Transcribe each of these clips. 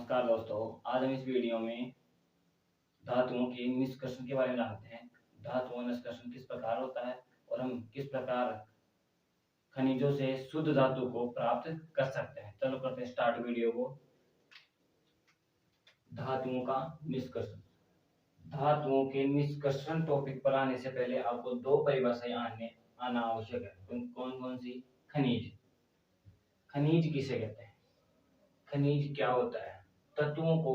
नमस्कार दोस्तों। आज हम इस वीडियो में धातुओं के निष्कर्षण के बारे में जानते हैं। धातुओं का निष्कर्षण किस प्रकार होता है और हम किस प्रकार खनिजों से शुद्ध धातु को प्राप्त कर सकते हैं। चलो करते हैं स्टार्ट वीडियो को। धातुओं का निष्कर्षण। धातुओं के निष्कर्षण टॉपिक पर आने से पहले आपको दो परिभाषाएं आना आवश्यक है। कौन कौन सी? खनिज। खनिज किसे कहते हैं? खनिज क्या होता है? तत्वों को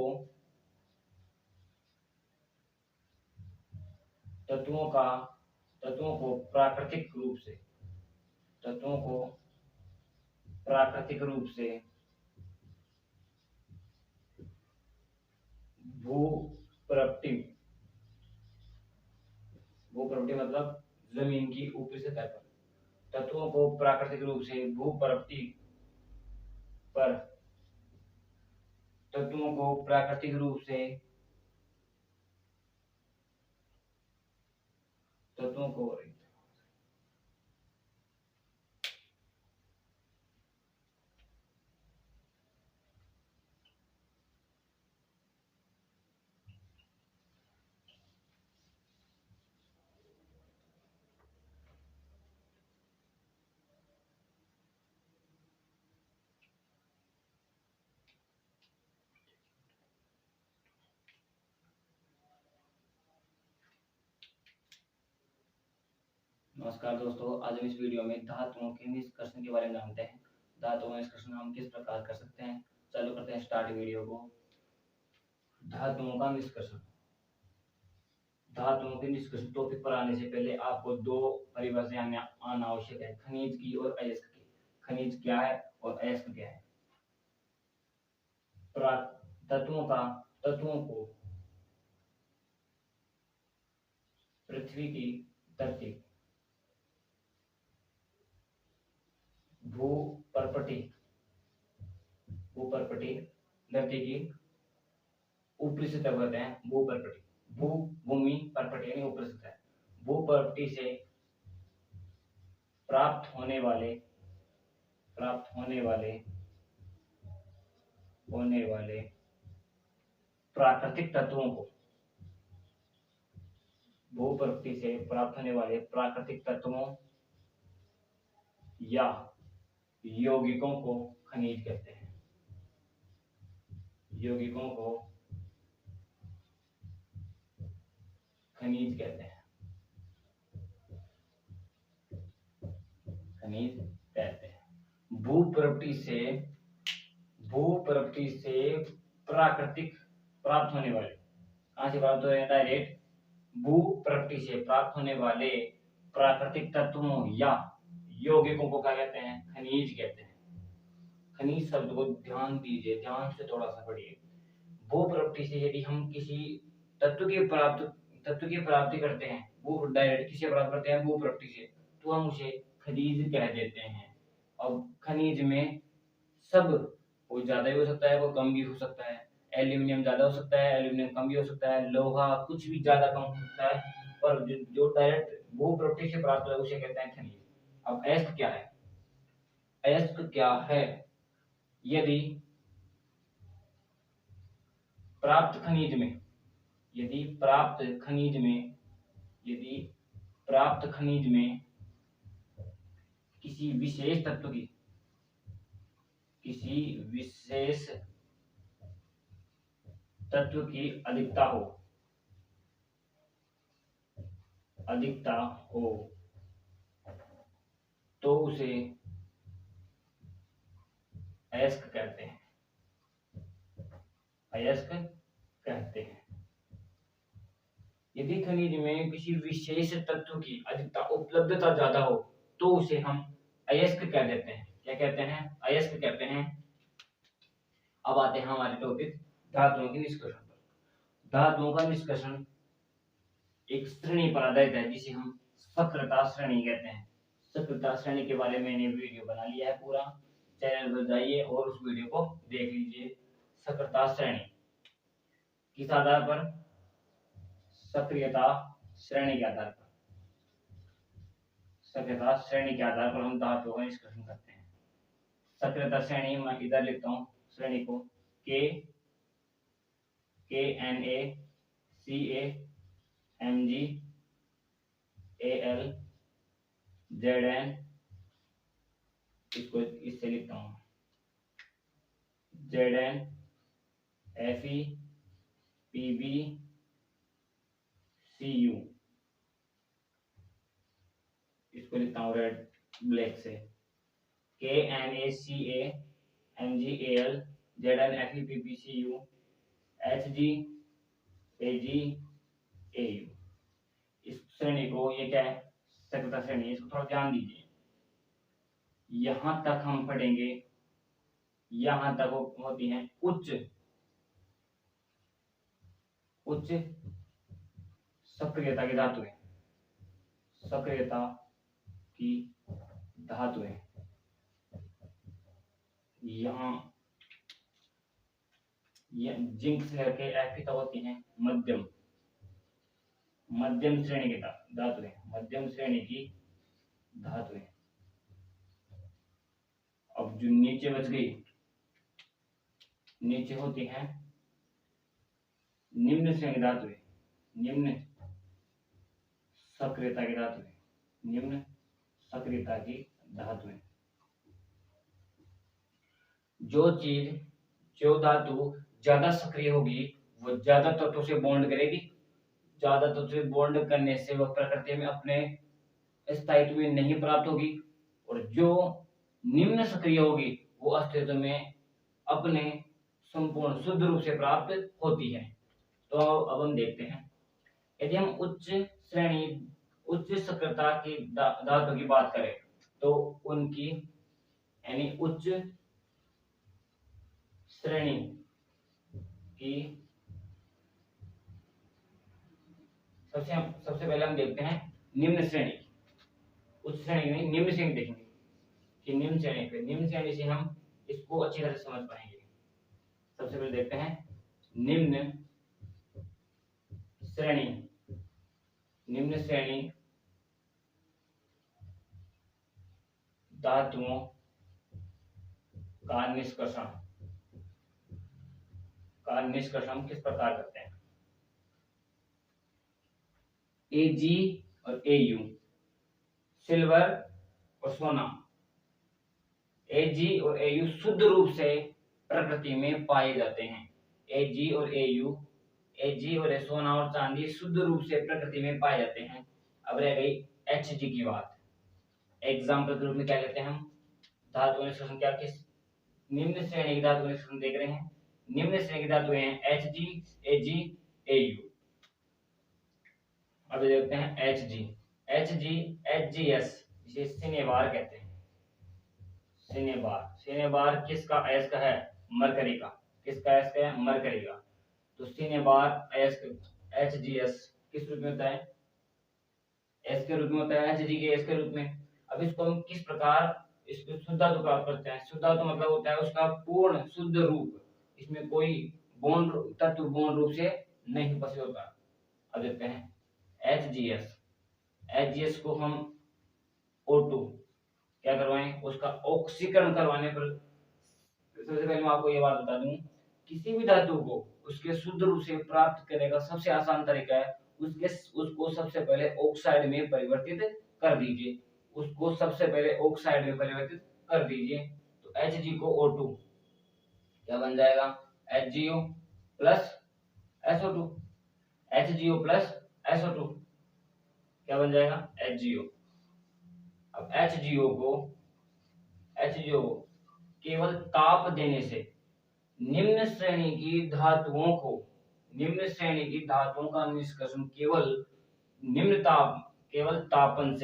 तत्वों को प्राकृतिक रूप से भूप्रवृत्ति मतलब जमीन की ऊपरी सतह पर तत्वों को प्राकृतिक रूप से भूप्रवृत्ति पर तत्वों को प्राकृतिक रूप से तत्वों को नमस्कार दोस्तों, आज हम इस वीडियो में धातुओं के निष्कर्षण के बारे में जानते हैं। धातुओं का निष्कर्षण हम किस प्रकार कर सकते हैं। चलो करते हैं स्टार्ट वीडियो को। धातुओं का निष्कर्षण। धातुओं के निष्कर्षण टॉपिक पर आने से पहले आपको दो परिभाषाएं आना आवश्यक है, खनिज की और अयस्क की। खनिज क्या है और अयस्क क्या है? तत्वों को पृथ्वी की धरती भूपर्पटी धरती की ऊपरी सतह कहते हैं भूपर्पटी। भूमि पर्पटी यानी ऊपरी सतह। भूपर्पटी से प्राप्त होने वाले प्राकृतिक तत्वों को भूप्रवृत्ति से प्राप्त होने वाले प्राकृतिक तत्वों या यौगिकों को खनिज कहते हैं। यौगिकों को खनिज कहते हैं। भूप्रवृत्ति से प्राकृतिक प्राप्त होने वाले, कहां से प्राप्त हो रहे हैं? डायरेक्ट भूप्रवृत्ति से प्राप्त होने वाले प्राकृतिक तत्वों या यौगिकों को क्या कहते हैं? खनिज कहते हैं। खनिज शब्द को ध्यान दीजिए, ध्यान से थोड़ा सा पढ़िए। भूप्रवृत्ति से यदि हम किसी तत्व की प्राप्ति करते हैं, वो डायरेक्ट किसे प्राप्त करते हैं? भूप्रवृत्ति से, तो हम उसे खनिज कह देते हैं। और खनिज में सब कोई ज्यादा भी हो सकता है, कोई कम भी हो सकता है। एल्यूमिनियम ज्यादा हो सकता है, एल्यूमिनियम कम भी हो सकता है, लोहा कुछ भी ज्यादा कम हो सकता है, पर जो डायरेक्ट भूप्रवृत्ति से प्राप्त है उसे कहते हैं खनिज। अब अयस्क क्या है? अयस्क क्या है? यदि प्राप्त खनिज में किसी विशेष तत्व की अधिकता हो तो उसे अयस्क कहते हैं। यदि खनिज में किसी विशेष तत्व की अधिकता उपलब्धता ज्यादा हो तो उसे हम अयस्क कह देते हैं। क्या कहते हैं? अयस्क कहते हैं। अब आते हैं हमारे टॉपिक धातुओं के निष्कर्षण पर। धातुओं का निष्कर्षण एक श्रेणी पर आधारित है जिसे हम सक्रियता श्रेणी कहते हैं। सक्रियता श्रेणी के बारे में मैंने वीडियो बना लिया है पूरा, चैनल पर जाइए और उस वीडियो को देख लीजिए। सक्रियता श्रेणी किस आधार पर? सक्रियता श्रेणी के आधार पर हम धातुओं का निष्कर्षण करते हैं। सक्रियता श्रेणी मैं इधर लिखता हूँ श्रेणी को K KNaClZn, इसको इससे लिखता हूँ Zn FePbCu, इसको लिखता हूँ रेड ब्लैक से KNaClZn FePbCu HgAgAu। इस श्रेणी को, ये क्या है, सक्रियता श्रेणी, इसको थोड़ा ध्यान दीजिए। यहां तक हम पढ़ेंगे, यहां तक होती हैं उच्च सक्रियता की धातुएं, सक्रियता की धातुएं। यहाँ जिंक से लेकर Fe तक होती हैं मध्यम श्रेणी की धातुएं, मध्यम श्रेणी की धातुएं। अब जो नीचे बच गई, नीचे होती हैं निम्न श्रेणी धातुएं, निम्न सक्रियता की धातुएं, निम्न सक्रियता की धातुएं। जो धातु ज्यादा सक्रिय होगी वो ज्यादा तत्वों से बॉन्ड करेगी, ज्यादा तत्वों से बॉन्ड करने से वह प्रकृति में अपने स्थायित्व में नहीं प्राप्त होगी, और जो निम्न सक्रिय होगी वो अस्तित्व में अपने संपूर्ण शुद्ध रूप से प्राप्त होती है। तो अब हम देखते हैं, यदि हम उच्च सक्रियता की धातु की बात करें तो उनकी यानी उच्च श्रेणी की सबसे पहले हम देखते हैं निम्न श्रेणी। उच्च श्रेणी में निम्न श्रेणी देखेंगे कि निम्न श्रेणी से हम इसको अच्छी तरह से समझ पाएंगे। सबसे पहले देखते हैं निम्न श्रेणी धातुओं का निष्कर्षण किस प्रकार करते हैं। Ag और Au, सिल्वर और सोना। Ag और Au शुद्ध रूप से प्रकृति में पाए जाते हैं। Ag और सोना और चांदी शुद्ध रूप से प्रकृति में पाए जाते हैं। अब रह गई Hg की बात। एग्जाम्पल के रूप में क्या लेते हैं हम, धातु निष्कर्षण क्या, किस निम्न श्रेणी की धातु निष्कर्षण देख रहे हैं। निम्न श्रेणी की धातुएं हैं Hg, Ag, Au। अब देखते हैं HGS, जिसे सिनेबार कहते हैं। सिनेबार किसका अयस्क है, मरकरी का। किसका अयस्क है, मरकरी का। तो सिनेबार अयस्क HGS किस रूप में होता है, एस के रूप में होता है, Hg के एस के रूप में। अब इसको हम किस प्रकार इसको शुद्ध धातु प्राप्त करते हैं। शुद्ध धातु मतलब होता है उसका पूर्ण शुद्ध रूप, इसमें कोई बॉन्ड तत्व बॉन्ड रूप से नहीं उपस्थित होता। अब देखते हैं HGS को हम O2 क्या करवाएं, उसका ऑक्सीकरण करवाने पर। सबसे पहले मैं आपको ये बात बता दूं, किसी भी धातु को उसके शुद्ध रूप से प्राप्त करने का सबसे आसान तरीका है उसको सबसे पहले ऑक्साइड में परिवर्तित कर दीजिए। उसको सबसे पहले ऑक्साइड में परिवर्तित कर दीजिए। तो Hg को O2 क्या बन जाएगा, HgO plus SO2। HgO plus SO2 क्या बन जाएगा, HgO। अब HgO को केवल ताप देने से निम्न श्रेणी की धातुओं का निष्कर्षण केवल तापन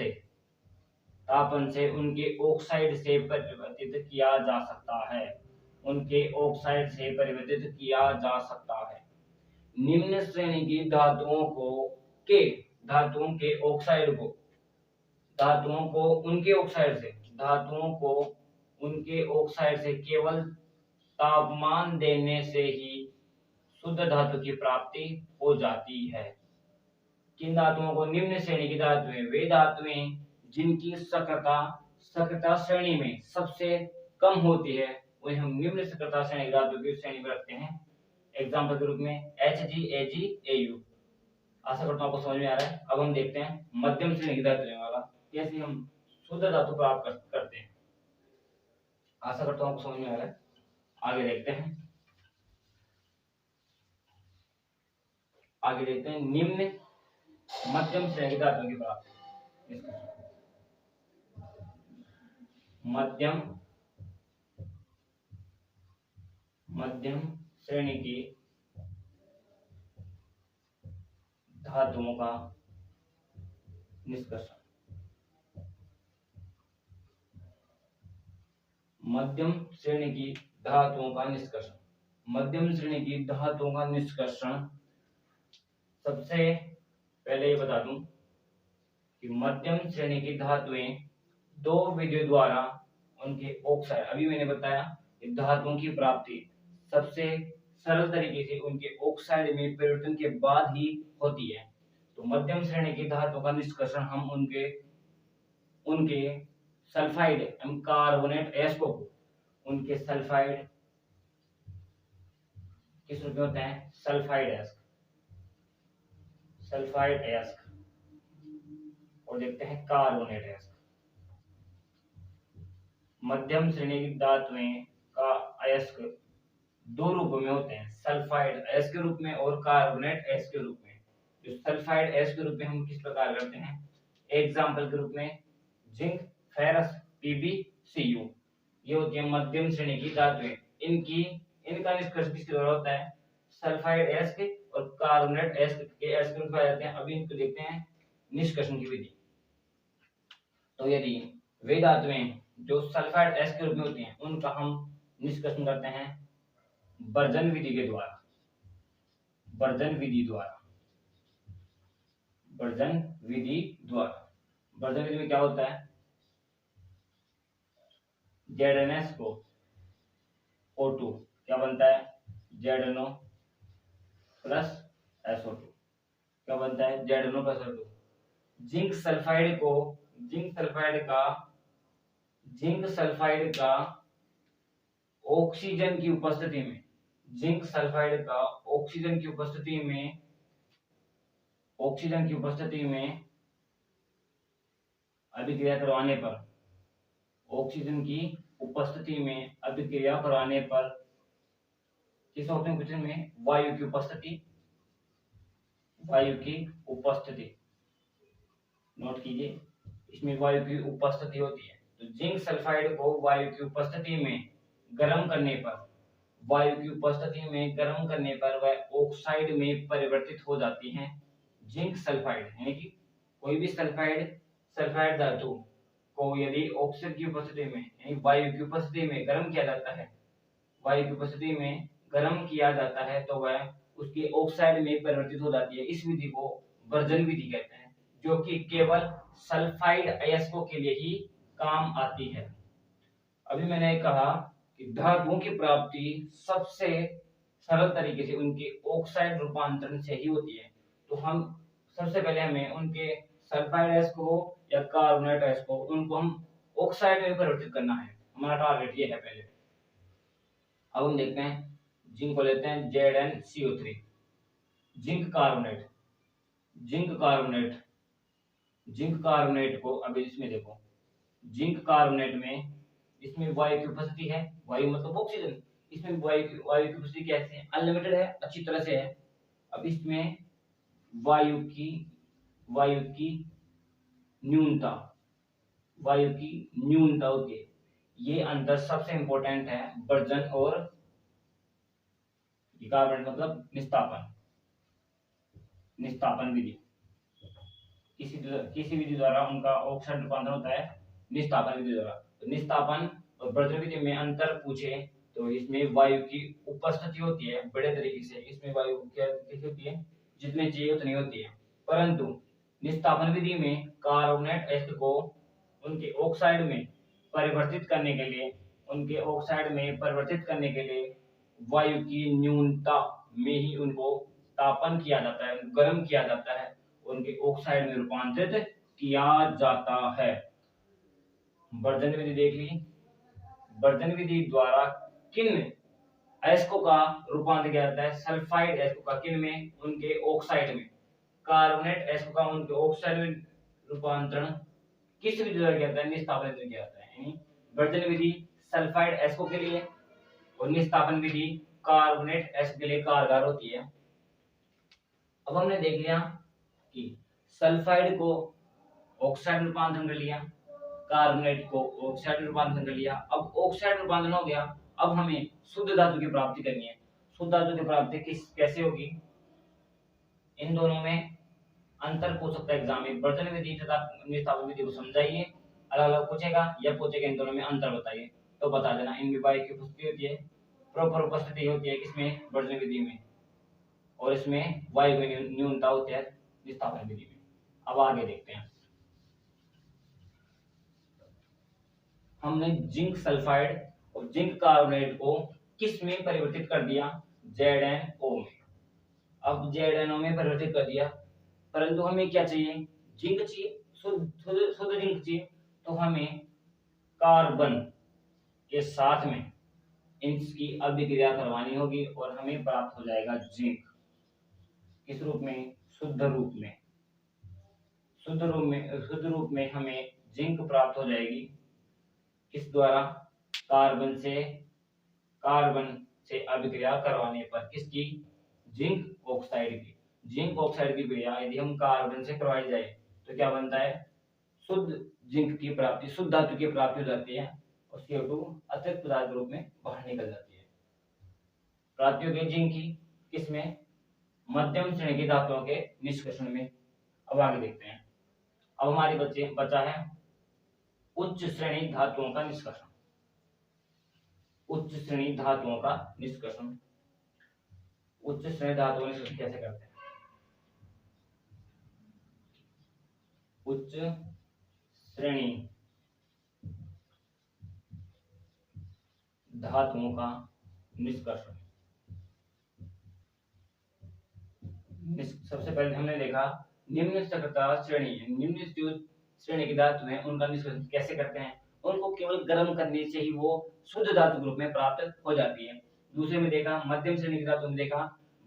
से उनके ऑक्साइड से परिवर्तित किया जा सकता है। निम्न श्रेणी की धातुओं के ऑक्साइड उनके ऑक्साइड से केवल तापमान देने से ही शुद्ध धातु की प्राप्ति हो जाती है। किन धातुओं को, निम्न श्रेणी की धातुएं वे धातुएं जिनकी सक्रियता श्रेणी में सबसे कम होती है, उन्हें हम निम्न सक्रियता श्रेणी की धातु की श्रेणी में रखते हैं। एग्जाम्पल के रूप में HgAgAu। आशा करता हूँ आपको समझ में आ रहा है। अब हम देखते हैं मध्यम श्रेणी की धातुओं वाला कैसे हम शुद्ध धातु प्राप्त करते हैं। आशा करता हूँ आपको समझ में आ रहा है। आगे देखते हैं निम्न मध्यम श्रेणी की धातुओं की प्राप्ति। मध्यम श्रेणी की धातुओं का निष्कर्षण। मध्यम श्रेणी की धातुओं का निष्कर्षण। मध्यम श्रेणी की धातुओं का निष्कर्षण सबसे पहले ये बता दूं कि मध्यम श्रेणी की धातुएं दो विधियों द्वारा उनके ऑक्साइड, अभी मैंने बताया कि धातुओं की प्राप्ति सबसे सरल तरीके से उनके ऑक्साइड में परिवर्तन के बाद ही होती है। तो मध्यम श्रेणी की धातुओं का निष्कर्षण हम उनके सल्फाइड एवं कार्बोनेट अयस्कों को उनके सल्फाइड किस रूप में होते हैं? सल्फाइड अयस्क और देखते हैं कार्बोनेट अयस्क। मध्यम श्रेणी की धातुएं का अयस्क दो रूपों में होते हैं, सल्फाइड अयस्क के रूप में और कार्बोनेट अयस्क के रूप में। जो सल्फाइड अयस्क के रूप में हम किस प्रकार करते हैं? एग्जाम्पल के रूप में जिंक, फेरस, PbCu, ये होती है मध्यम श्रेणी की धातुएं। इनका निष्कर्षण किसके द्वारा होता है? सल्फाइड अयस्क और कार्बोनेट अयस्क के अयस्क में पाए जाते हैं। अभी इनको देखते हैं निष्कर्षण की विधि। तो यदि वे धातुएं जो सल्फाइड अयस्क के रूप में होती हैं उनका हम निष्कर्षण करते हैं बर्जन विधि के द्वारा। बर्जन विधि में क्या होता है? ZnS को O2 क्या बनता है? ZnO प्लस SO2 क्या बनता है? ZnO plus SO2। Zinc sulphide का ऑक्सीजन की उपस्थिति में अभिक्रिया करवाने पर किस ऑक्सीजन में? वायु की उपस्थिति नोट कीजिए, इसमें वायु की उपस्थिति होती है। तो जिंक सल्फाइड को वायु की उपस्थिति में गर्म करने पर वह ऑक्साइड में परिवर्तित हो जाती हैं। जिंक सल्फाइड यानी कि कोई भी सल्फाइड धातु को यदि ऑक्सीजन की उपस्थिति में यानी वायु की उपस्थिति में गर्म किया जाता है तो वह उसकी ऑक्साइड में परिवर्तित हो जाती है। इस विधि को बर्जन विधि कहते हैं, जो कि केवल सल्फाइड अयस्कों के लिए ही काम आती है। अभी मैंने कहा कि धातुओं की प्राप्ति सबसे सरल तरीके से उनके ऑक्साइड रूपांतरण से ही होती है। तो हम सबसे पहले हमें उनके सल्फाइड अयस्क को या कार्बोनेट अयस्क को उनको हम ऑक्साइड में परिवर्तित करना है, हमारा टारगेट ये है पहले। अब हम देखते हैं जिंक को लेते हैं ZnCO3। जिंक कार्बोनेट को अभी इसमें देखो, जिंक कार्बोनेट में इसमें वायु की उपस्थिति है, वायु मतलब ऑक्सीजन, इसमें वायु की उपस्थिति कैसे है? अनलिमिटेड है, अच्छी तरह से है। अब इसमें वायु की न्यूनता होती है। ये अंतर सबसे इंपॉर्टेंट है बर्जन और कार्बोनेट मतलब निस्तापन विधि। किसी विधि द्वारा उनका ऑक्साइड रूपांतरण होता है निस्तापन विधि द्वारा। तो निस्तापन और बर्जन विधि में अंतर पूछे तो इसमें वायु की उपस्थिति होती है बड़े तरीके से। इसमें वायु कैसी होती है? जितनी चाहिए उतनी होती है। परंतु निस्तापन विधि में कार्बोनेट अयस्क को उनके ऑक्साइड में परिवर्तित करने के लिए वायु की न्यूनता में ही उनको तापन किया जाता है, गर्म किया जाता है, उनके ऑक्साइड में रूपांतरित किया जाता है। बर्जन विधि देख ली। बर्जन विधि द्वारा किन एस्को का रूपांतर किया जाता है सल्फाइड एस्को का, किन में, उनके ऑक्साइड में। कार्बोनेट एस्को का उनके ऑक्साइड में रूपांतरण किस विधि द्वारा किया जाता है, निस्तापन विधि किया जाता है। यानी वर्जन विधि सल्फाइड एस्को के लिए और निस्तापन विधि कार्बोनेट एस्को के लिए कारगर होती है। अब हमने देख लिया कि सल्फाइड को ऑक्साइड में रूपांतरण कर लिया, कार्बोनेट को ऑक्साइड में रूपांतरण कर लिया। अब ऑक्साइड रूपांतरण हो गया, अब हमें शुद्ध धातु की प्राप्ति करनी है। शुद्ध धातु की प्राप्ति कैसे होगी, इन दोनों में अंतर पूछ सकता है एग्जाम में। वर्जन विधि तथा निस्तापन विधि को समझाइए, अलग अलग पूछेगा या पूछेगा इन दोनों में अंतर बताइए, तो बता देना। इनमें बाई की उपस्थिति होती है, प्रॉपर उपस्थिति होती है किसमें, वर्जन विधि में, और इसमें वायु की न्यूनता होती है निस्तापन विधि में। अब आगे देखते हैं। हमने जिंक सल्फाइड और जिंक कार्बोनेट को किस में परिवर्तित कर दिया, ZnO में। अब ZnO में परिवर्तित कर दिया, परंतु हमें क्या चाहिए, जिंक चाहिए, शुद्ध जिंक चाहिए। तो हमें कार्बन के साथ में इनकी अभिक्रिया करवानी होगी और हमें प्राप्त हो जाएगा जिंक। किस रूप में, शुद्ध रूप में। शुद्ध रूप में हमें जिंक प्राप्त हो जाएगी किस द्वारा, कार्बन से अभिक्रिया करवाने पर, किसकी, जिंक ऑक्साइड की। जिंक ऑक्साइड की क्रिया यदि हम कार्बन से करवाई जाए तो क्या बनता है, शुद्ध जिंक की प्राप्ति, शुद्ध धातु की प्राप्ति हो जाती है और CO2 अतिरिक्त पदार्थ के रूप में बाहर निकल जाती है। प्राप्ति होगी जिंक की किसमें, मध्यम श्रेणी की धातुओं के निष्कर्षण में। अब आगे देखते हैं। अब हमारी बचा है उच्च श्रेणी धातुओं का निष्कर्षण। उच्च श्रेणी धातुओं का निष्कर्षण, उच्च श्रेणी धातुओं का निष्कर्षण कैसे करते हैं। उच्च श्रेणी धातुओं का निष्कर्षण। सबसे पहले हमने देखा निम्न सक्रियता श्रेणी, निम्न जो श्रेणी की धातु है उनका निष्कर्षण कैसे करते हैं। उनको केवल गर्म करने से ही वो शुद्ध धातु के रूप में प्राप्त हो जाती है। दूसरे में देखा मध्यम श्रेणी की धातु में देखा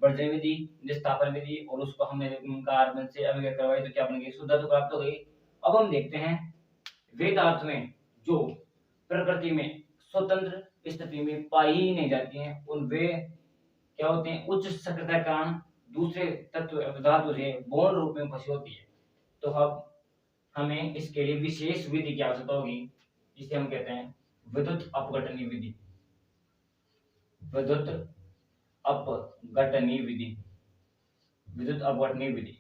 वर्जन विधि, निस्तापन विधि, और उसको हमने कार्बन से अभिक्रिया करवाई तो क्या बन गई, शुद्ध धातु प्राप्त हो गई। अब हम देखते हैं वे धातुएं जो प्रकृति में स्वतंत्र स्थिति में पाई ही नहीं जाती हैं, उन वे क्या होते हैं, उच्च सक्रियता के कारण दूसरे तत्व धातु से बॉन्ड रूप में फंसी होती है। तो अब हमें इसके लिए विशेष विधि की आवश्यकता होगी, जिसे हम कहते हैं विद्युत अपघटनी विधि। विद्युत अपघटनी विधि, विद्युत अपघटनी विधि,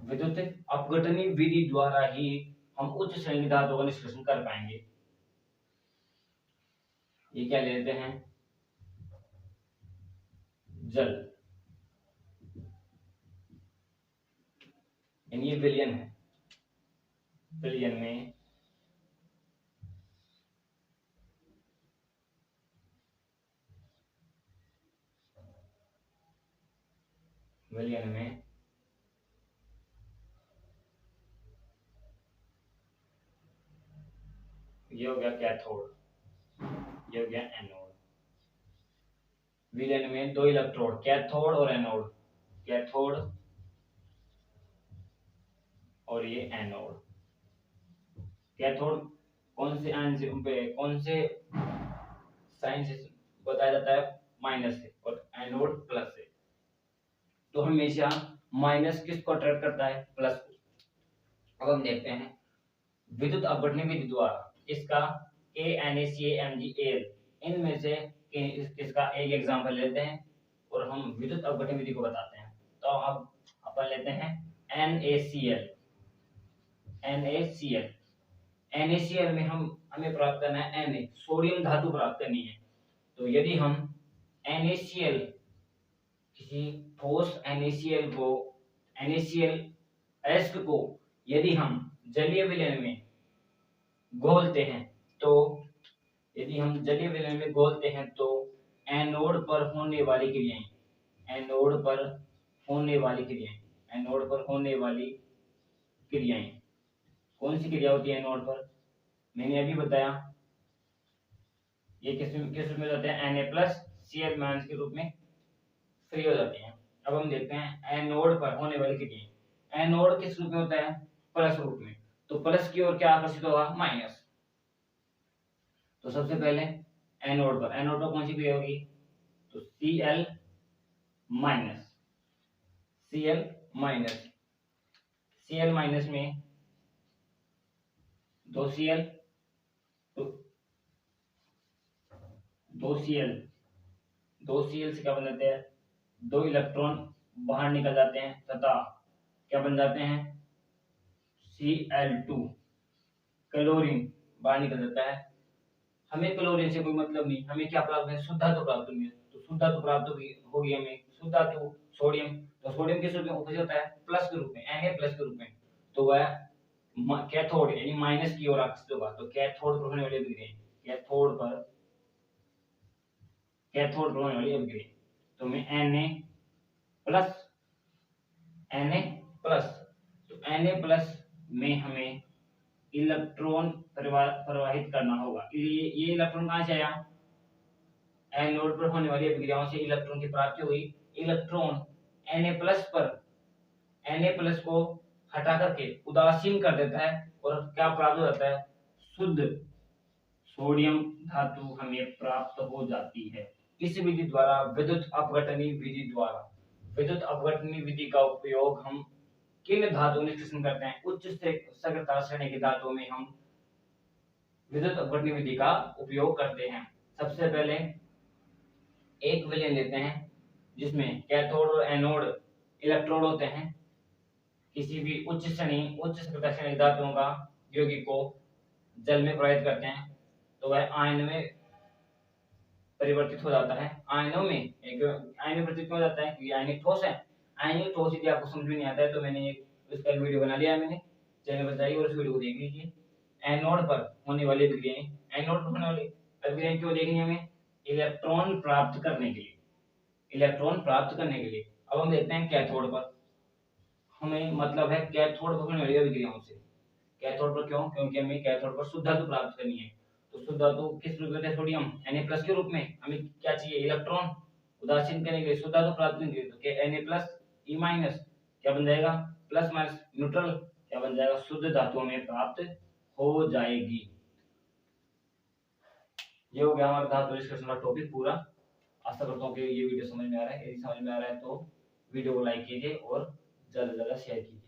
विद्युत अपघटनी विधि द्वारा ही हम उच्च श्रेणी धातुओं का निष्कर्षण कर पाएंगे। ये क्या लेते हैं, जल, ये विलयन है। विलयन में ये हो गया कैथोड, ये हो गया एनोड। विलयन में दो इलेक्ट्रोड, कैथोड और एनोड, कैथोड और ये एनोड। कैथोड कौन से आयन से, कौन से साइन से बताया जाता है, माइनस से, और एनोड प्लस से। तो हमेशा माइनस किसको अट्रैक्ट करता है, प्लस को। अब हम देखते हैं विद्युत अपघटनी विधि द्वारा इसका KNaCl, इनमें से इसका एक एग्जांपल लेते हैं और हम विद्युत अपघटनी विधि को बताते हैं। तो अब अपन लेते हैं NaCl। NaCl में हमें प्राप्त करना है Na, सोडियम धातु प्राप्त करनी है। तो यदि हम NaCl, किसी ठोस NaCl को यदि हम जलीय विलयन में घोलते हैं, तो यदि हम जलीय विलयन में घोलते हैं तो एनोड पर होने वाली क्रियाएं, एनोड पर होने वाली क्रियाएं, एनोड पर होने वाली क्रियाएं कौन सी क्रिया होती है एनोड पर, मैंने अभी बताया ये किस रूप में जाते हैं, Na+Cl- के रूप में फ्री हो जाते हैं। अब हम देखते हैं एनोड पर होने वाली क्रिया। एनोड किस रूप में होता है, प्लस रूप में, तो प्लस की ओर क्या आकर्षित होगा, माइनस। तो सबसे पहले एनोड पर कौन सी क्रिया होगी, तो Cl minus, Cl minus, Cl minus में 2Cl, तो 2Cl, 2Cl से क्या बन जाते हैं, 2 इलेक्ट्रॉन बाहर निकल जाते हैं तथा क्या बन जाते हैं, Cl2, क्लोरीन बाहर निकल जाता है। हमें क्लोरीन से कोई मतलब नहीं, हमें क्या प्राप्त है, शुद्ध धातु प्राप्त होगी। तो शुद्ध धातु प्राप्त होगी हमें शुद्ध धातु सोडियम। तो सोडियम किस रूप में उपस्थित होता है, प्लस के रूप में, Na+ के रूप में। तो वह कैथोड यानी माइनस की ओर आकर्षित होगा। तो कैथोड पर होने वाली अभिक्रिया, कैथोड पर होने वाली अभिक्रिया, तो मैं Na+, तो Na+ में हमें इलेक्ट्रॉन प्रवाहित करना होगा। ये इलेक्ट्रॉन कहां से आया, एनोड पर होने वाली अभिक्रियाओं से इलेक्ट्रॉन की प्राप्ति हुई। इलेक्ट्रॉन Na+ को हटा करके उदासीन कर देता है और क्या प्राप्त हो जाता है, शुद्ध सोडियम धातु हमें प्राप्त हो जाती है। इस विधि द्वारा विद्युत अपघटनी विधि द्वारा, विद्युत अपघटनी विधि का उपयोग हम किन धातुओं में निष्कर्षण करते हैं, उच्च सघनता श्रेणी की धातुओं में हम विद्युत अपघटनी विधि का उपयोग करते हैं। सबसे पहले एक विलयन लेते हैं जिसमें कैथोड और एनोड इलेक्ट्रोड होते हैं। किसी भी उच्च सघनता श्रेणी धातुओं का यौगिक को जल में प्रवाहित करते हैं तो वह आयन में परिवर्तित हो जाता है। आयनों में आयन में परिवर्तित हो जाता है क्योंकि आयनिक ठोस है। आयनिक ठोस यदि आपको समझ में नहीं आता है तो मैंने उसका वीडियो बना लिया है, मैंने चैनल पर जाइए और उस वीडियो को देख लीजिए। एनोड पर होने वाली अभिक्रियाएं, एनोड पर होने वाली अभिक्रियाएं क्यों देखनी है हमें, इलेक्ट्रॉन प्राप्त करने के लिए, इलेक्ट्रॉन प्राप्त करने के लिए। अब हम देखते हैं कैथोड पर, हमें मतलब है कैथोड पर होने वाली अभिक्रियाओं से। कैथोड पर क्यों, क्योंकि हमें कैथोड पर शुद्ध धातु प्राप्त करनी है। तो शुद्ध धातु किस रूप में है, सोडियम Na+ के रूप में। हमें क्या चाहिए, इलेक्ट्रॉन उदासीन करने के लिए, शुद्ध धातु प्राप्त करने के लिए। तो Na+, E- क्या बन जाएगा, प्लस माइनस न्यूट्रल क्या बन जाएगा, शुद्ध धातु हमें प्राप्त हो जाएगी। ये हो गया हमारा धातु डिस्कशन का टॉपिक पूरा। आशा करता हूँ कि ये वीडियो समझ में आ रहा है। यदि समझ में आ रहा है तो वीडियो को लाइक कीजिए और ज्यादा से ज्यादा शेयर कीजिए।